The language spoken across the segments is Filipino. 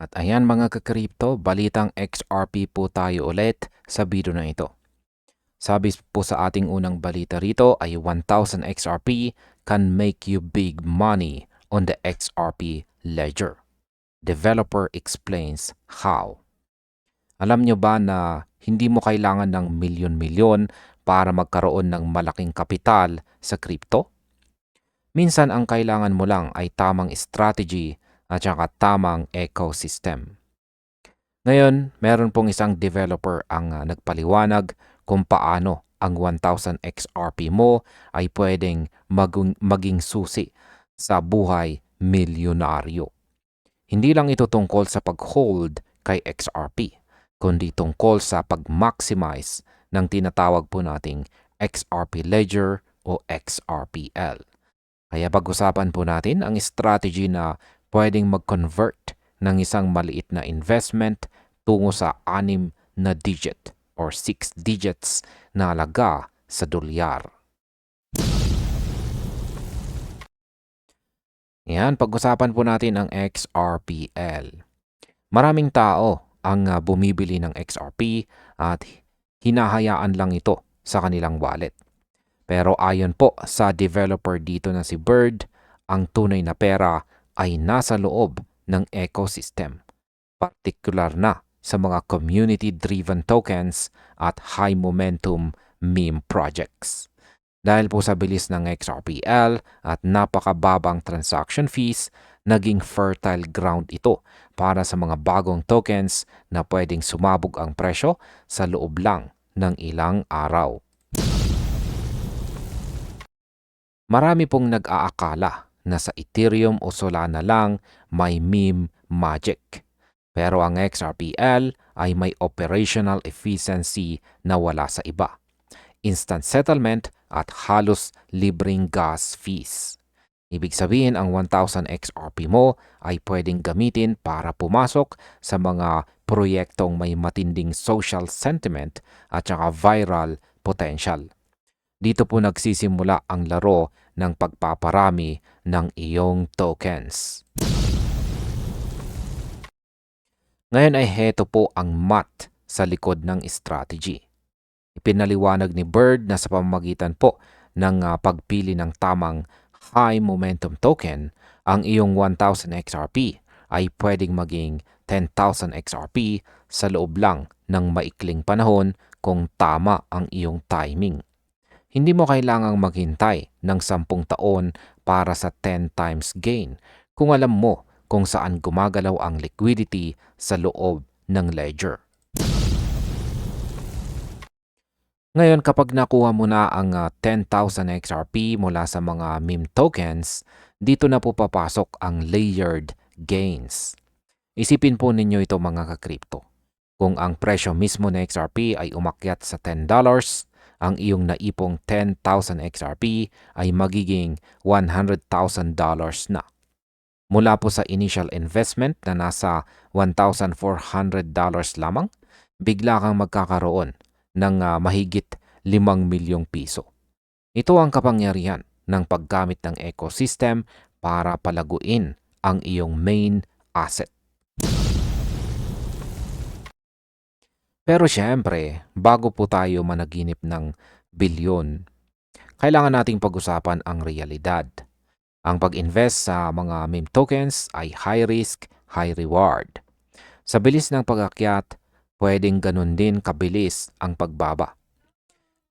At ayan mga ka-crypto, balitang XRP po tayo ulit sa video na ito. Sabi po sa ating unang balita rito ay 1,000 XRP can make you big money on the XRP ledger. Developer explains how. Alam nyo ba na hindi mo kailangan ng milyon-milyon para magkaroon ng malaking kapital sa crypto? Minsan ang kailangan mo lang ay tamang strategy at saka tamang ecosystem. Ngayon, meron pong isang developer ang nagpaliwanag kung paano ang 1,000 XRP mo ay pwedeng maging susi sa buhay milyonaryo. Hindi lang ito tungkol sa pag-hold kay XRP, kundi tungkol sa pag-maximize ng tinatawag po nating XRP Ledger o XRPL. Kaya pag-usapan po natin ang strategy na pwedeng mag-convert ng isang maliit na investment tungo sa 6 na digit or 6 digits na halaga sa dolyar. Yan, pag-usapan po natin ang XRPL. Maraming tao ang bumibili ng XRP at hinahayaan lang ito sa kanilang wallet. Pero ayon po sa developer dito na si Bird, ang tunay na pera ay nasa loob ng ecosystem, partikular na sa mga community-driven tokens at high-momentum meme projects. Dahil po sa bilis ng XRPL at napakababang transaction fees, naging fertile ground ito para sa mga bagong tokens na pwedeng sumabog ang presyo sa loob lang ng ilang araw. Marami pong nag-aakala na sa Ethereum o Solana lang may meme magic. Pero ang XRPL ay may operational efficiency na wala sa iba. Instant settlement at halos libreng gas fees. Ibig sabihin ang 1,000 XRP mo ay pwedeng gamitin para pumasok sa mga proyektong may matinding social sentiment at saka viral potential. Dito po nagsisimula ang laro ng pagpaparami ng iyong tokens. Ngayon ay heto po ang math sa likod ng strategy. Ipinaliwanag ni Bird na sa pamamagitan po ng pagpili ng tamang high momentum token, ang iyong 1,000 XRP ay pwedeng maging 10,000 XRP sa loob lang ng maikling panahon kung tama ang iyong timing. Hindi mo kailangang maghintay ng 10 taon para sa 10 times gain kung alam mo kung saan gumagalaw ang liquidity sa loob ng ledger. Ngayon, kapag nakuha mo na ang 10,000 XRP mula sa mga meme tokens, dito na po papasok ang layered gains. Isipin po ninyo ito mga ka-crypto. Kung ang presyo mismo na XRP ay umakyat sa $10, ang iyong naipong 10,000 XRP ay magiging $100,000 na. Mula po sa initial investment na nasa $1,400 lamang, bigla kang magkakaroon ng mahigit 5 milyong piso. Ito ang kapangyarihan ng paggamit ng ecosystem para palaguin ang iyong main asset. Pero syempre, bago po tayo managinip ng bilyon, kailangan nating pag-usapan ang realidad. Ang pag-invest sa mga meme tokens ay high risk, high reward. Sa bilis ng pag-akyat, pwedeng ganun din kabilis ang pagbaba.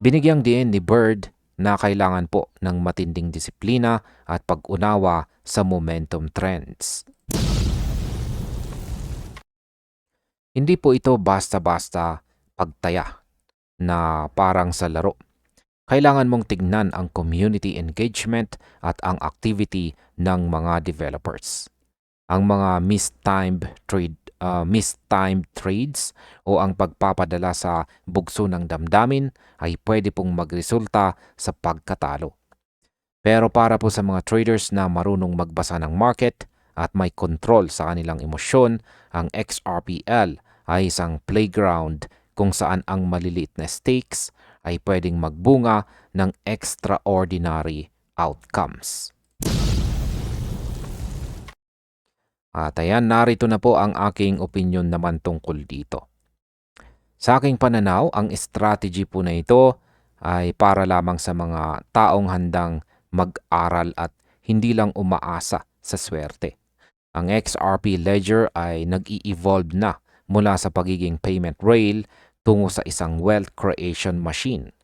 Binigyang diin ni Bird na kailangan po ng matinding disiplina at pag-unawa sa momentum trends. Hindi po ito basta-basta pagtaya na parang sa laro. Kailangan mong tignan ang community engagement at ang activity ng mga developers. Ang mga mistimed trades o ang pagpapadala sa bugso ng damdamin ay pwede pong magresulta sa pagkatalo. Pero para po sa mga traders na marunong magbasa ng market at may control sa kanilang emosyon, ang XRPL ay isang playground kung saan ang maliliit na stakes ay pwedeng magbunga ng extraordinary outcomes. At ayan, narito na po ang aking opinyon naman tungkol dito. Sa aking pananaw, ang strategy po na ito ay para lamang sa mga taong handang mag-aral at hindi lang umaasa sa swerte. Ang XRP Ledger ay nag-i-evolve na mula sa pagiging payment rail tungo sa isang wealth creation machine.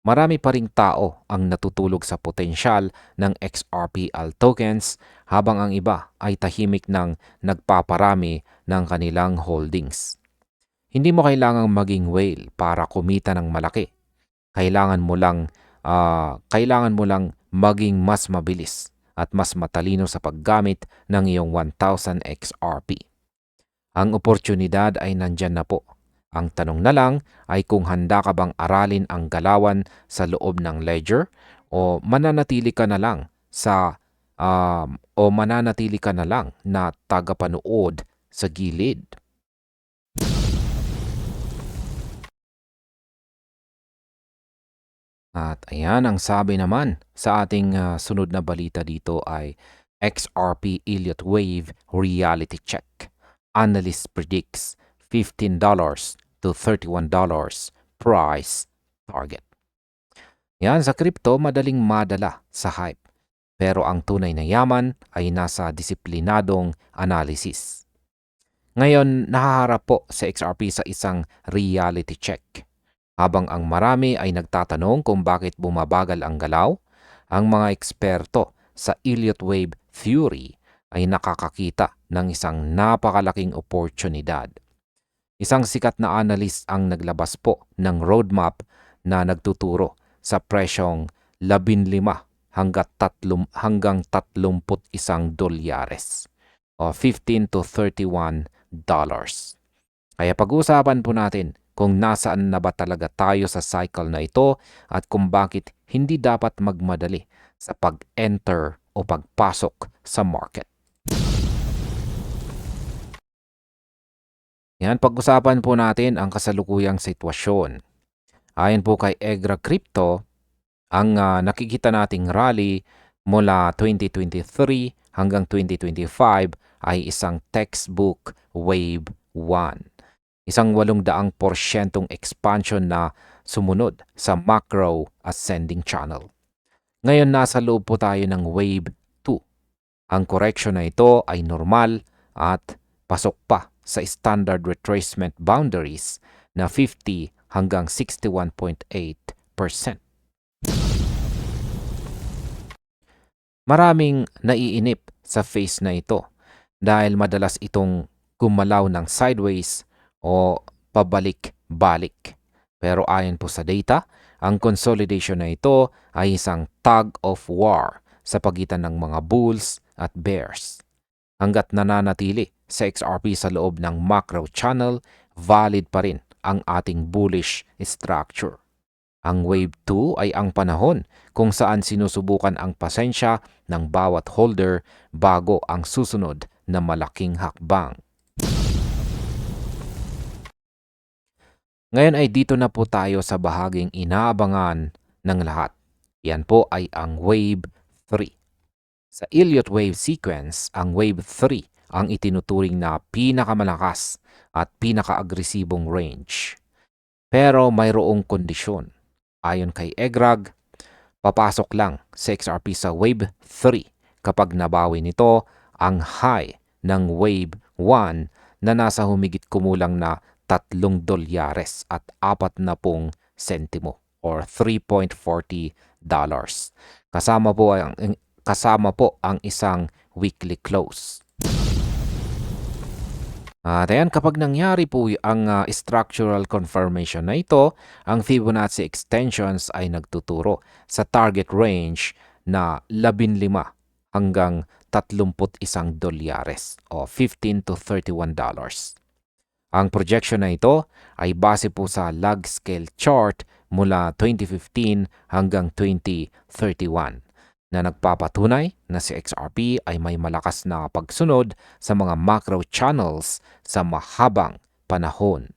Marami pa ring tao ang natutulog sa potensyal ng XRPL tokens habang ang iba ay tahimik ng nagpaparami ng kanilang holdings. Hindi mo kailangang maging whale para kumita ng malaki. Kailangan mo lang maging mas mabilis at mas matalino sa paggamit ng iyong 1,000 XRP. Ang oportunidad ay nandyan na po. Ang tanong na lang ay kung handa ka bang aralin ang galawan sa loob ng ledger o mananatili ka na lang na tagapanood sa gilid. At ayan, ang sabi naman sa ating sunod na balita dito ay XRP Elliott Wave Reality Check. Analyst predicts $15 to $31 price target. Yan, sa crypto, madaling madala sa hype. Pero ang tunay na yaman ay nasa disiplinadong analysis. Ngayon, nahaharap po sa XRP sa isang reality check. Habang ang marami ay nagtatanong kung bakit bumabagal ang galaw, ang mga eksperto sa Elliott Wave Theory ay nakakakita ng isang napakalaking oportunidad. Isang sikat na analyst ang naglabas po ng roadmap na nagtuturo sa presyong 15 hanggang 31 dolyares o 15 to 31 dollars. Kaya pag-uusapan po natin kung nasaan na ba talaga tayo sa cycle na ito at kung bakit hindi dapat magmadali sa pag-enter o pagpasok sa market. Yan, pag-usapan po natin ang kasalukuyang sitwasyon. Ayon po kay Egra Crypto, ang nakikita nating rally mula 2023 hanggang 2025 ay isang textbook wave 1. Isang 800% expansion na sumunod sa macro ascending channel. Ngayon nasa loob po tayo ng wave 2. Ang correction na ito ay normal at pasok pa sa standard retracement boundaries na 50 hanggang 61.8%. Maraming naiinip sa phase na ito dahil madalas itong gumalaw ng sideways o pabalik-balik. Pero ayon po sa data, ang consolidation na ito ay isang tug of war sa pagitan ng mga bulls at bears. Hanggat nananatili sa XRP sa loob ng macro channel, valid pa rin ang ating bullish structure. Ang Wave 2 ay ang panahon kung saan sinusubukan ang pasensya ng bawat holder bago ang susunod na malaking hakbang. Ngayon ay dito na po tayo sa bahaging inaabangan ng lahat. Yan po ay ang Wave 3. Sa Elliott Wave Sequence, ang Wave 3 ang itinuturing na pinakamalakas at pinakaagresibong range. Pero mayroong kondisyon. Ayon kay Egrag, papasok lang sa XRP sa Wave 3 kapag nabawi nito ang high ng Wave 1 na nasa humigit kumulang na 3 dolyares at 40 sentimo or $3.40. Kasama po ang isang weekly close. At ayan, kapag nangyari po ang structural confirmation na ito, ang Fibonacci extensions ay nagtuturo sa target range na 15 hanggang 31 dolyares o 15 to 31 dollars. Ang projection na ito ay base po sa log scale chart mula 2015 hanggang 2031 na nagpapatunay na si XRP ay may malakas na pagsunod sa mga macro channels sa mahabang panahon.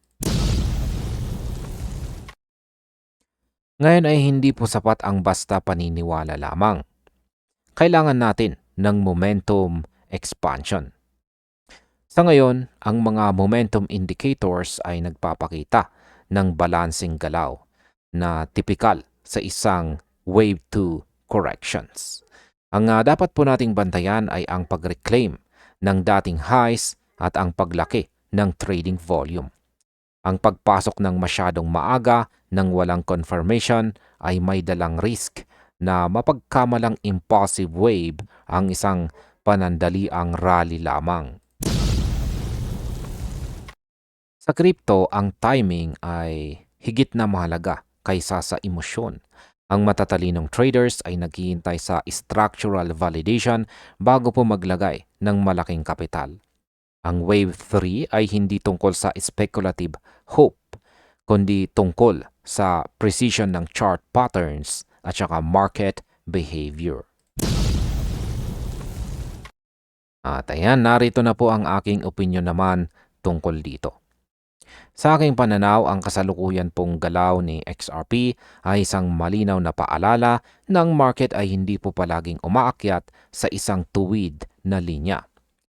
Ngayon ay hindi po sapat ang basta paniniwala lamang. Kailangan natin ng momentum expansion. Sa ngayon, ang mga momentum indicators ay nagpapakita ng balancing galaw na tipikal sa isang wave 2 corrections. Ang dapat po nating bantayan ay ang pag-reclaim ng dating highs at ang paglaki ng trading volume. Ang pagpasok ng masyadong maaga ng walang confirmation ay may dalang risk na mapagkamalang impulsive wave ang isang panandaliang rally lamang. Sa crypto, ang timing ay higit na mahalaga kaysa sa emosyon. Ang matatalinong traders ay naghihintay sa structural validation bago po maglagay ng malaking kapital. Ang Wave 3 ay hindi tungkol sa speculative hope, kundi tungkol sa precision ng chart patterns at saka market behavior. At ayan, narito na po ang aking opinion naman tungkol dito. Sa aking pananaw, ang kasalukuyan pong galaw ni XRP ay isang malinaw na paalala ng market ay hindi po palaging umaakyat sa isang tuwid na linya.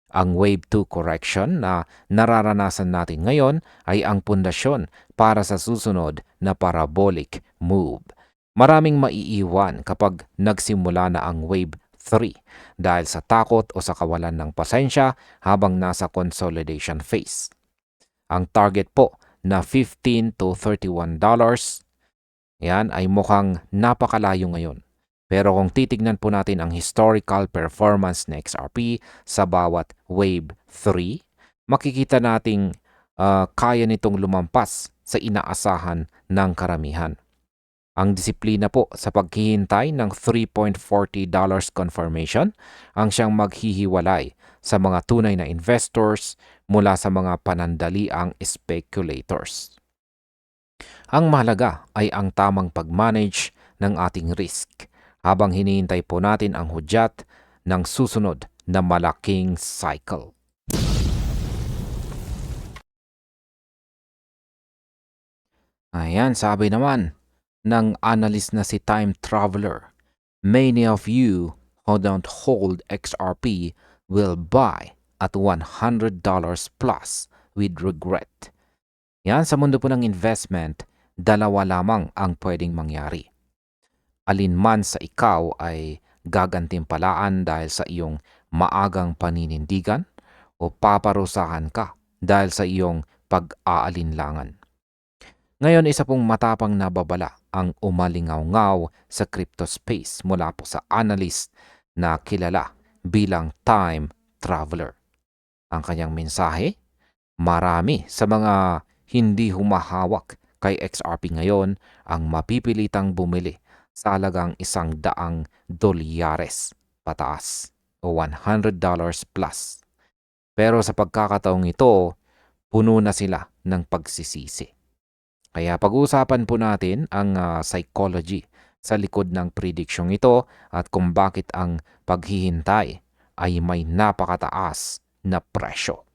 Ang Wave 2 correction na nararanasan natin ngayon ay ang pundasyon para sa susunod na parabolic move. Maraming maiiwan kapag nagsimula na ang Wave 3 dahil sa takot o sa kawalan ng pasensya habang nasa consolidation phase. Ang target po na $15 to $31, yan ay mukhang napakalayo ngayon. Pero kung titignan po natin ang historical performance ng XRP sa bawat Wave 3, makikita nating kaya nitong lumampas sa inaasahan ng karamihan. Ang disiplina po sa paghihintay ng $3.40 confirmation ang siyang maghihiwalay sa mga tunay na investors mula sa mga panandaliang speculators. Ang mahalaga ay ang tamang pag-manage ng ating risk habang hinihintay po natin ang hudyat ng susunod na malaking cycle. Ayan, sabi naman ng analyst na si Time Traveler, many of you who don't hold XRP will buy at $100 plus with regret. Yan, sa mundo po ng investment, dalawa lamang ang pwedeng mangyari. Alinman sa ikaw ay gagantimpalaan dahil sa iyong maagang paninindigan o paparusahan ka dahil sa iyong pag-aalinlangan. Ngayon, isa pong matapang na babala ang umalingaw-ngaw sa crypto space mula po sa analyst na kilala bilang Time Traveler. Ang kanyang mensahe, marami sa mga hindi humahawak kay XRP ngayon ang mapipilitang bumili sa halagang $100 pataas o $100 plus. Pero sa pagkakataong ito, puno na sila ng pagsisisi. Kaya pag-uusapan po natin ang psychology sa likod ng predicsyong ito at kung bakit ang paghihintay ay may napakataas na presyo.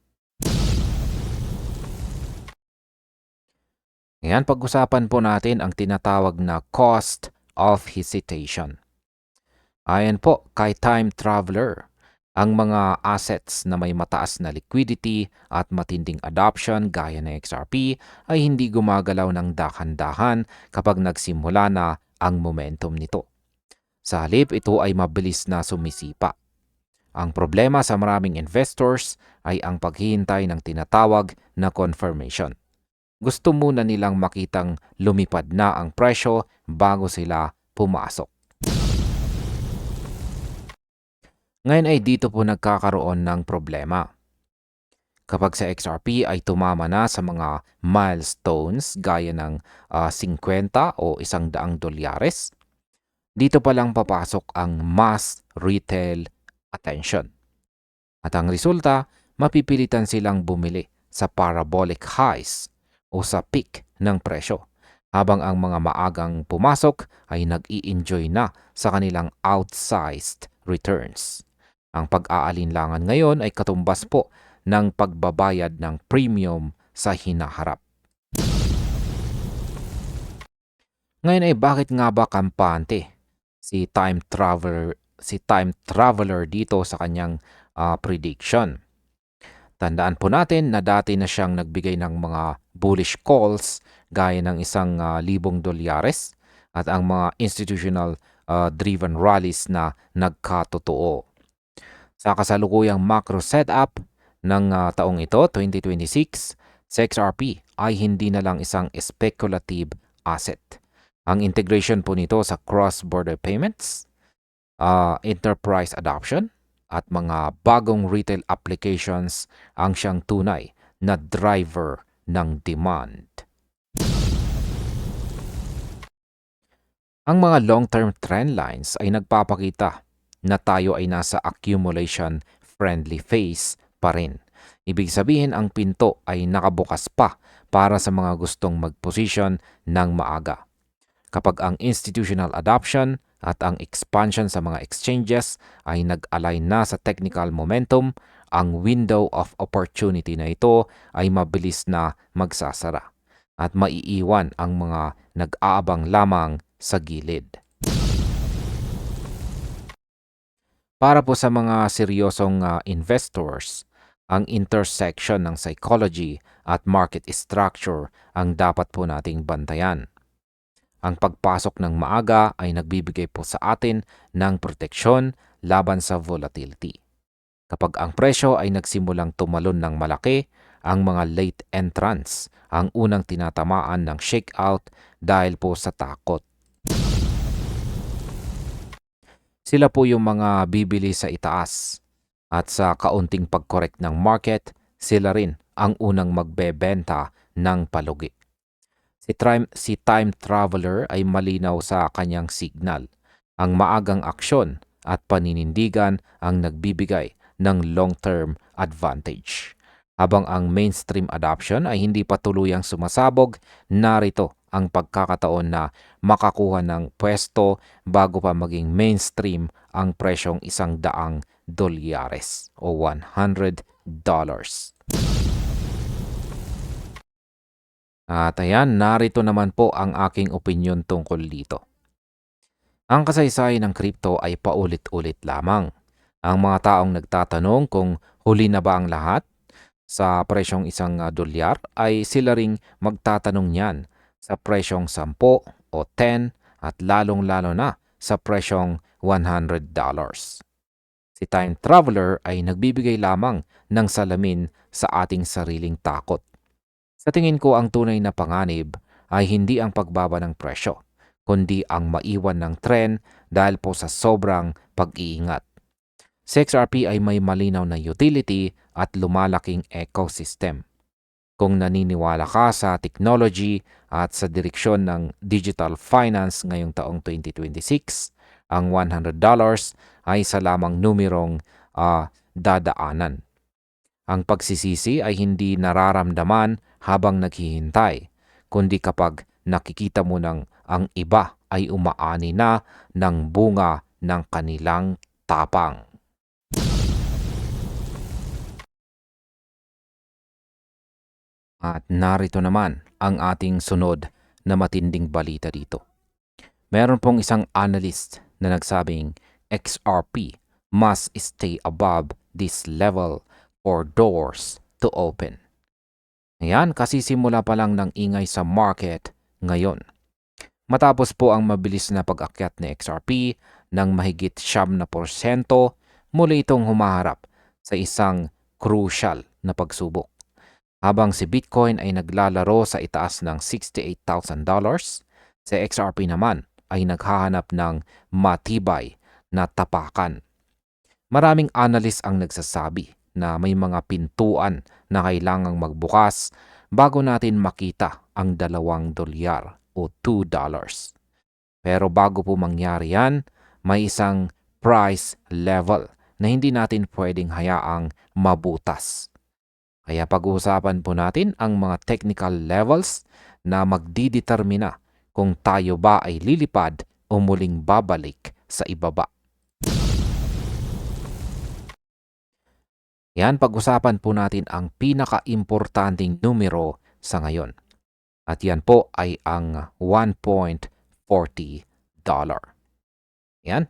Ngayon, pag-usapan po natin ang tinatawag na cost of hesitation. Ayan po, kay Time Traveler, ang mga assets na may mataas na liquidity at matinding adoption gaya ng XRP ay hindi gumagalaw ng dahan-dahan kapag nagsimula na ang momentum nito. Sa halip, ito ay mabilis na sumisipa. Ang problema sa maraming investors ay ang paghihintay ng tinatawag na confirmation. Gusto muna nilang makitang lumipad na ang presyo bago sila pumasok. Ngayon ay dito po nagkakaroon ng problema. Kapag sa XRP ay tumama na sa mga milestones gaya ng 50 o $100, dito pa lang papasok ang mass retail attention. At ang resulta, mapipilitan silang bumili sa parabolic highs o sa peak ng presyo, habang ang mga maagang pumasok ay nag-i-enjoy na sa kanilang outsized returns. Ang pag-aalinlangan ngayon ay katumbas po ng pagbabayad ng premium sa hinaharap. Ngayon ay bakit nga ba kampante si Time Traveler dito sa kanyang prediction? Tandaan po natin na dati na siyang nagbigay ng mga bullish calls gaya ng $1,000 at ang mga institutional driven rallies na nagkatotoo. Sa kasalukuyang macro setup ng taong ito, 2026, sa XRP ay hindi na lang isang speculative asset. Ang integration po nito sa cross-border payments, enterprise adoption, at mga bagong retail applications ang siyang tunay na driver ng demand. Ang mga long-term trend lines ay nagpapakita na tayo ay nasa accumulation-friendly phase pa rin. Ibig sabihin ang pinto ay nakabukas pa para sa mga gustong mag-position ng maaga. Kapag ang institutional adoption at ang expansion sa mga exchanges ay nag-align na sa technical momentum, ang window of opportunity na ito ay mabilis na magsasara at maiiwan ang mga nag-aabang lamang sa gilid. Para po sa mga seryosong investors, ang intersection ng psychology at market structure ang dapat po nating bantayan. Ang pagpasok ng maaga ay nagbibigay po sa atin ng proteksyon laban sa volatility. Kapag ang presyo ay nagsimulang tumalon ng malaki, ang mga late entrants ang unang tinatamaan ng shakeout dahil po sa takot. Sila po yung mga bibili sa itaas at sa kaunting pag-correct ng market, sila rin ang unang magbebenta ng palugi. Si time traveler ay malinaw sa kanyang signal. Ang maagang aksyon at paninindigan ang nagbibigay ng long-term advantage. Habang ang mainstream adoption ay hindi pa tuluyang sumasabog, narito ang pagkakataon na makakuha ng pwesto bago pa maging mainstream ang presyong $100 o $100. At ayan, narito naman po ang aking opinyon tungkol dito. Ang kasaysayan ng crypto ay paulit-ulit lamang. Ang mga taong nagtatanong kung huli na ba ang lahat sa presyong $1 ay sila ring magtatanong niyan sa presyong 10 o 10 at lalong-lalo na sa presyong $100. Si time traveler ay nagbibigay lamang ng salamin sa ating sariling takot. Sa tingin ko ang tunay na panganib ay hindi ang pagbaba ng presyo, kundi ang maiwan ng trend dahil po sa sobrang pag-iingat. Sa XRP ay may malinaw na utility at lumalaking ecosystem. Kung naniniwala ka sa technology at sa direksyon ng digital finance ngayong taong 2026, ang $100 ay isa lamang numerong dadaanan. Ang pagsisisi ay hindi nararamdaman habang naghihintay, kundi kapag nakikita mo nang ang iba ay umaani na ng bunga ng kanilang tapang. At narito naman ang ating sunod na matinding balita dito. Meron pong isang analyst na nagsabing XRP must stay above this level for doors to open. Ayan, kasi simula pa lang ng ingay sa market ngayon. Matapos po ang mabilis na pag-akyat ni XRP ng mahigit 7%, muli itong humaharap sa isang crucial na pagsubok. Habang si Bitcoin ay naglalaro sa itaas ng $68,000, si XRP naman ay naghahanap ng matibay na tapakan. Maraming analyst ang nagsasabi na may mga pintuan na kailangang magbukas bago natin makita ang $2 o $2. Pero bago po mangyari yan, may isang price level na hindi natin pwedeng hayaang mabutas. Kaya pag-uusapan po natin ang mga technical levels na magdidetermina kung tayo ba ay lilipad o muling babalik sa ibaba. Yan, pag-usapan po natin ang pinaka-importanting numero sa ngayon. At yan po ay ang $1.40. Yan.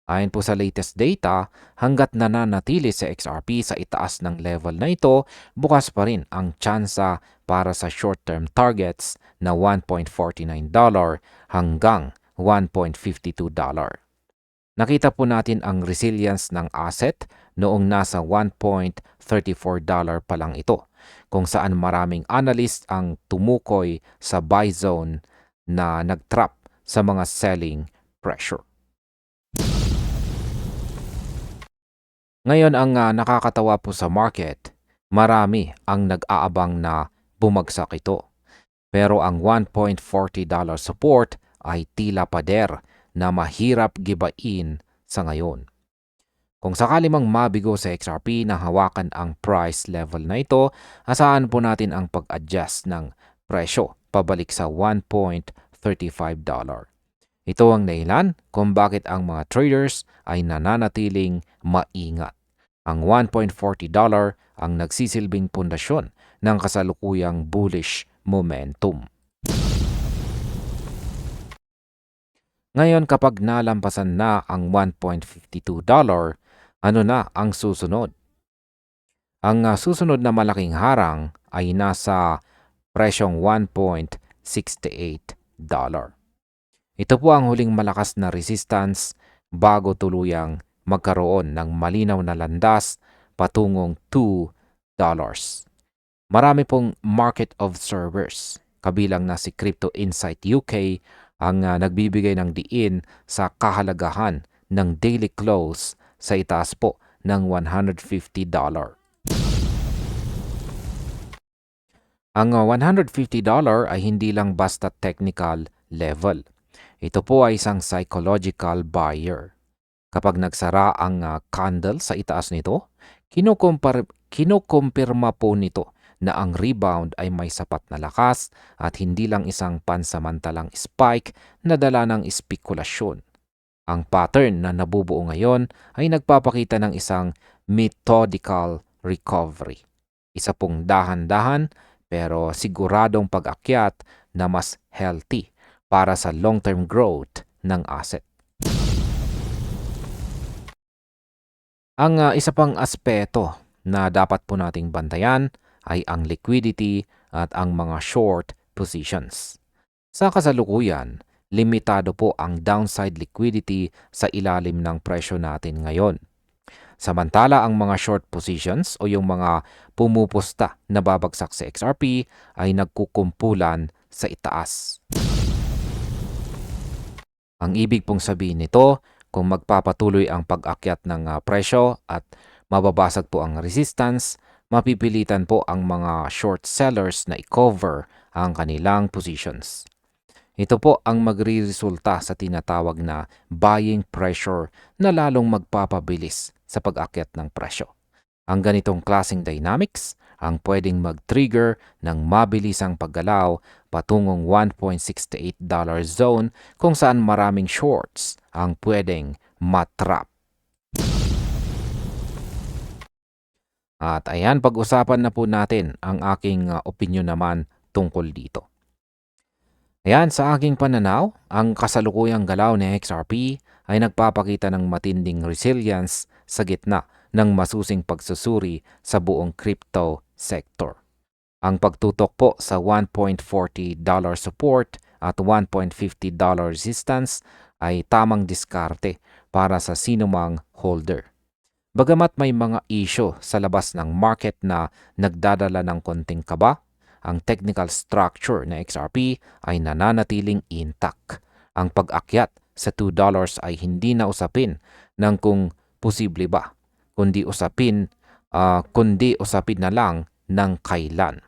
Ayon po sa latest data, hanggat nananatili sa XRP sa itaas ng level na ito, bukas pa rin ang tsansa para sa short-term targets na $1.49 hanggang $1.52. Nakita po natin ang resilience ng asset noong nasa $1.34 pa lang ito, kung saan maraming analyst ang tumukoy sa buy zone na nagtrap sa mga selling pressure. Ngayon ang nakakatawa po sa market, marami ang nag-aabang na bumagsak ito. Pero ang $1.40 support ay tila pader na mahirap gibain sa ngayon. Kung sakali mang mabigo sa XRP na hawakan ang price level na ito, asahan po natin ang pag-adjust ng presyo pabalik sa $1.35. Ito ang dahilan kung bakit ang mga traders ay nananatiling maingat. Ang $1.40 ang nagsisilbing pundasyon ng kasalukuyang bullish momentum. Ngayon kapag nalampasan na ang $1.52, ano na ang susunod? Ang susunod na malaking harang ay nasa presyong $1.68. Ito po ang huling malakas na resistance bago tuluyang magkaroon ng malinaw na landas patungong $2. Marami pong market observers, kabilang na si Crypto Insight UK, ang nagbibigay ng diin sa kahalagahan ng daily close sa itaas po ng $150. Ang $150 ay hindi lang basta technical level. Ito po ay isang psychological buyer. Kapag nagsara ang candle sa itaas nito, kinukumpirma po nito na ang rebound ay may sapat na lakas at hindi lang isang pansamantalang spike na dala ng espekulasyon. Ang pattern na nabubuo ngayon ay nagpapakita ng isang methodical recovery. Isa pong dahan-dahan pero siguradong pag-akyat na mas healthy para sa long-term growth ng asset. Ang isa pang aspeto na dapat po nating bantayan ay ang liquidity at ang mga short positions. Sa kasalukuyan, limitado po ang downside liquidity sa ilalim ng presyo natin ngayon. Samantala ang mga short positions o yung mga pumupusta na babagsak sa XRP ay nagkukumpulan sa itaas. Ang ibig pong sabihin nito, kung magpapatuloy ang pag-akyat ng presyo at mababasag po ang resistance, mapipilitan po ang mga short sellers na i-cover ang kanilang positions. Ito po ang magriresulta sa tinatawag na buying pressure na lalong magpapabilis sa pag-akyat ng presyo. Ang ganitong klaseng dynamics ang pwedeng mag-trigger ng mabilisang paggalaw patungong $1.68 zone kung saan maraming shorts ang pwedeng matrap. At ayan, pag-usapan na po natin ang aking opinion naman tungkol dito. Ayan, sa aking pananaw, ang kasalukuyang galaw ni XRP ay nagpapakita ng matinding resilience sa gitna ng masusing pagsusuri sa buong crypto sector. Ang pagtutok po sa $1.40 support at $1.50 resistance ay tamang diskarte para sa sinumang holder. Bagamat may mga isyo sa labas ng market na nagdadala ng konting kaba, ang technical structure na XRP ay nananatiling intact. Ang pag-akyat sa $2 ay hindi na usapin ng kung posible ba, kundi usapin na lang ng kailan.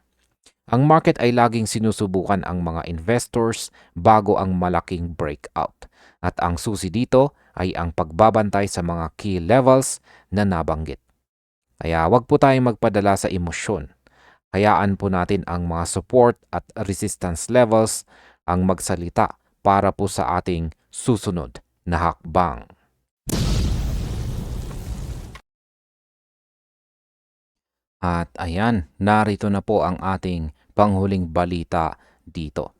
Ang market ay laging sinusubukan ang mga investors bago ang malaking breakout. At ang susi dito ay ang pagbabantay sa mga key levels na nabanggit. Kaya wag po tayong magpadala sa emosyon. Hayaan po natin ang mga support at resistance levels ang magsalita para po sa ating susunod na hakbang. At ayan, narito na po ang ating panghuling balita dito.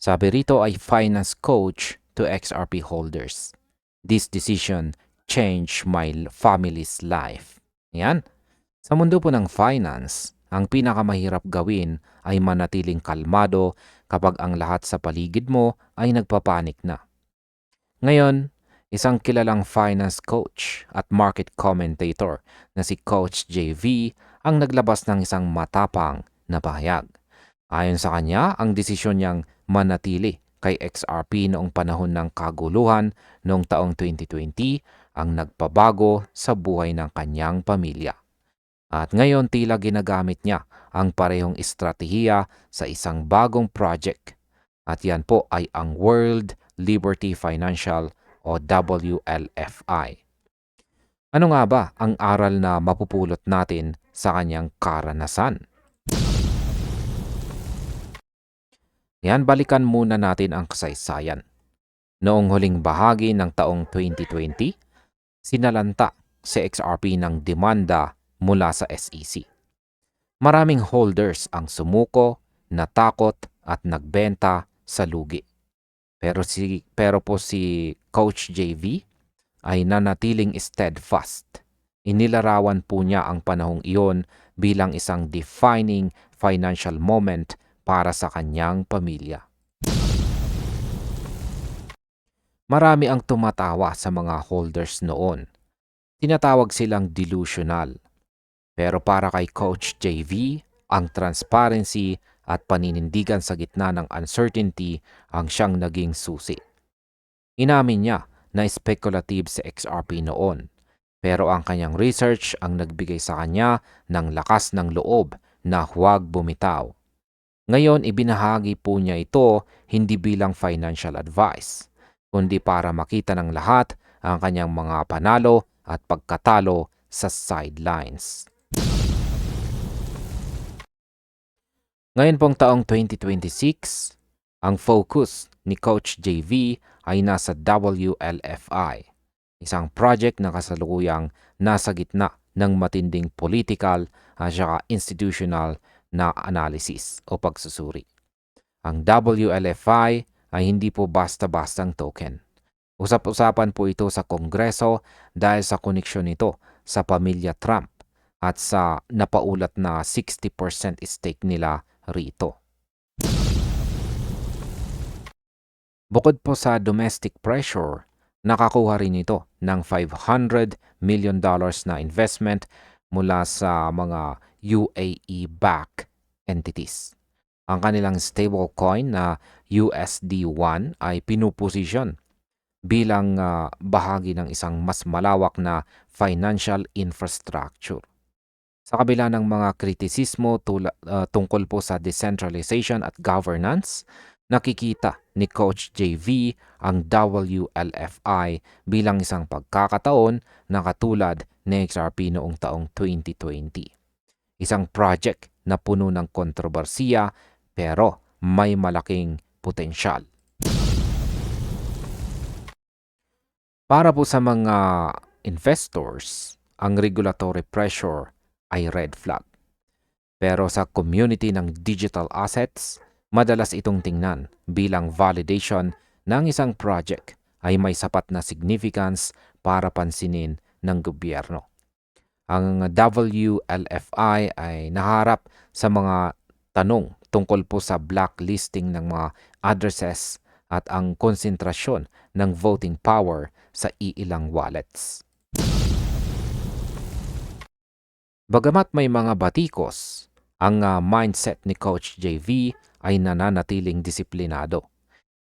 Sabi rito ay finance coach to XRP holders. This decision changed my family's life. Yan. Sa mundo po ng finance, ang pinakamahirap gawin ay manatiling kalmado kapag ang lahat sa paligid mo ay nagpapanik na. Ngayon, isang kilalang finance coach at market commentator na si Coach JV ang naglabas ng isang matapang na pahayag. Ayon sa kanya, ang desisyon niyang manatili kay XRP noong panahon ng kaguluhan noong taong 2020 ang nagpabago sa buhay ng kanyang pamilya. At ngayon tila ginagamit niya ang parehong estratehiya sa isang bagong project. At yan po ay ang World Liberty Financial o WLFI. Ano nga ba ang aral na mapupulot natin sa kanyang karanasan? Yan, balikan muna natin ang kasaysayan. Noong huling bahagi ng taong 2020, sinalanta si XRP ng demanda mula sa SEC. Maraming holders ang sumuko, natakot at nagbenta sa lugi. Pero po si Coach JV ay nanatiling steadfast. Inilarawan po niya ang panahong iyon bilang isang defining financial moment para sa kanyang pamilya. Marami ang tumatawa sa mga holders noon. Tinatawag silang delusional. Pero para kay Coach JV, ang transparency at paninindigan sa gitna ng uncertainty ang siyang naging susi. Inamin niya na speculative si XRP noon, pero ang kanyang research ang nagbigay sa kanya ng lakas ng loob na huwag bumitaw. Ngayon, ibinahagi po niya ito hindi bilang financial advice, kundi para makita ng lahat ang kanyang mga panalo at pagkatalo sa sidelines. Ngayon pong taong 2026, ang focus ni Coach JV ay nasa WLFI, isang project na kasalukuyang nasa gitna ng matinding political at saka institutional na analysis o pagsusuri. Ang WLFI ay hindi po basta-bastang token. Usap-usapan po ito sa Kongreso dahil sa koneksyon nito sa pamilya Trump at sa napaulat na 60% stake nila rito. Bukod po sa domestic pressure, nakakuha rin ito ng $500 million na investment mula sa mga UAE-backed entities. Ang kanilang stablecoin na USD1 ay pinuposisyon bilang bahagi ng isang mas malawak na financial infrastructure. Sa kabila ng mga kritisismo tungkol po sa decentralization at governance, nakikita ni Coach JV ang WLFI bilang isang pagkakataon na katulad ni XRP noong taong 2020. Isang project na puno ng kontrobersiya pero may malaking potensyal. Para po sa mga investors, ang regulatory pressure ay red flag. Pero sa community ng digital assets, madalas itong tingnan bilang validation ng isang project ay may sapat na significance para pansinin ng gobyerno. Ang WLFI ay naharap sa mga tanong tungkol po sa blacklisting ng mga addresses at ang konsentrasyon ng voting power sa iilang wallets. Bagamat may mga batikos, ang mindset ni Coach JV ay nananatiling disiplinado.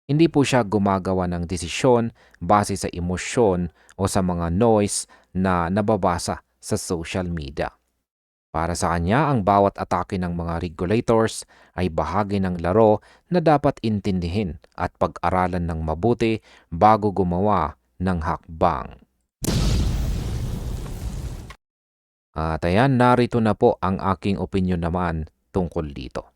Hindi po siya gumagawa ng desisyon base sa emosyon o sa mga noise na nababasa sa social media. Para sa kanya, ang bawat atake ng mga regulators ay bahagi ng laro na dapat intindihin at pag-aralan ng mabuti bago gumawa ng hakbang. At ayan, narito na po ang aking opinyon naman tungkol dito.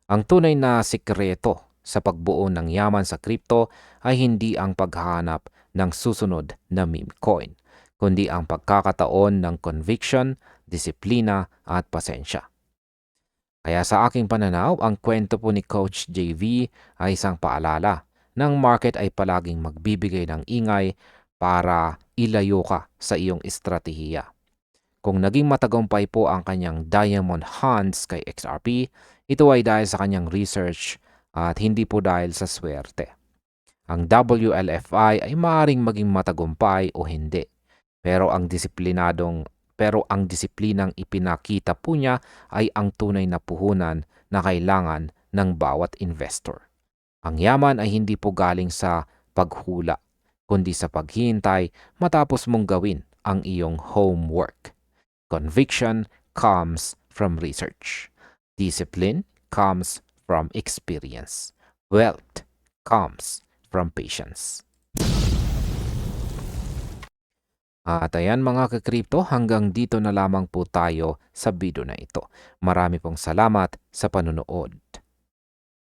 Ang tunay na sikreto sa pagbuo ng yaman sa crypto ay hindi ang paghahanap ng susunod na meme coin, kundi ang pagkakataon ng conviction, disiplina at pasensya. Kaya sa aking pananaw, ang kwento po ni Coach JV ay isang paalala ng market ay palaging magbibigay ng ingay para ilayo ka sa iyong estratehiya. Kung naging matagumpay po ang kanyang diamond hunts kay XRP, ito ay dahil sa kanyang research at hindi po dahil sa swerte. Ang WLFI ay maaaring maging matagumpay o hindi, pero ang disiplinang ipinakita po niya ay ang tunay na puhunan na kailangan ng bawat investor. Ang yaman ay hindi po galing sa paghula, kundi sa paghihintay matapos mong gawin ang iyong homework. Conviction comes from research. Discipline comes from experience. Wealth comes from patience. At ayan mga ka-crypto, hanggang dito na lamang po tayo sa video na ito. Marami pong salamat sa panunood.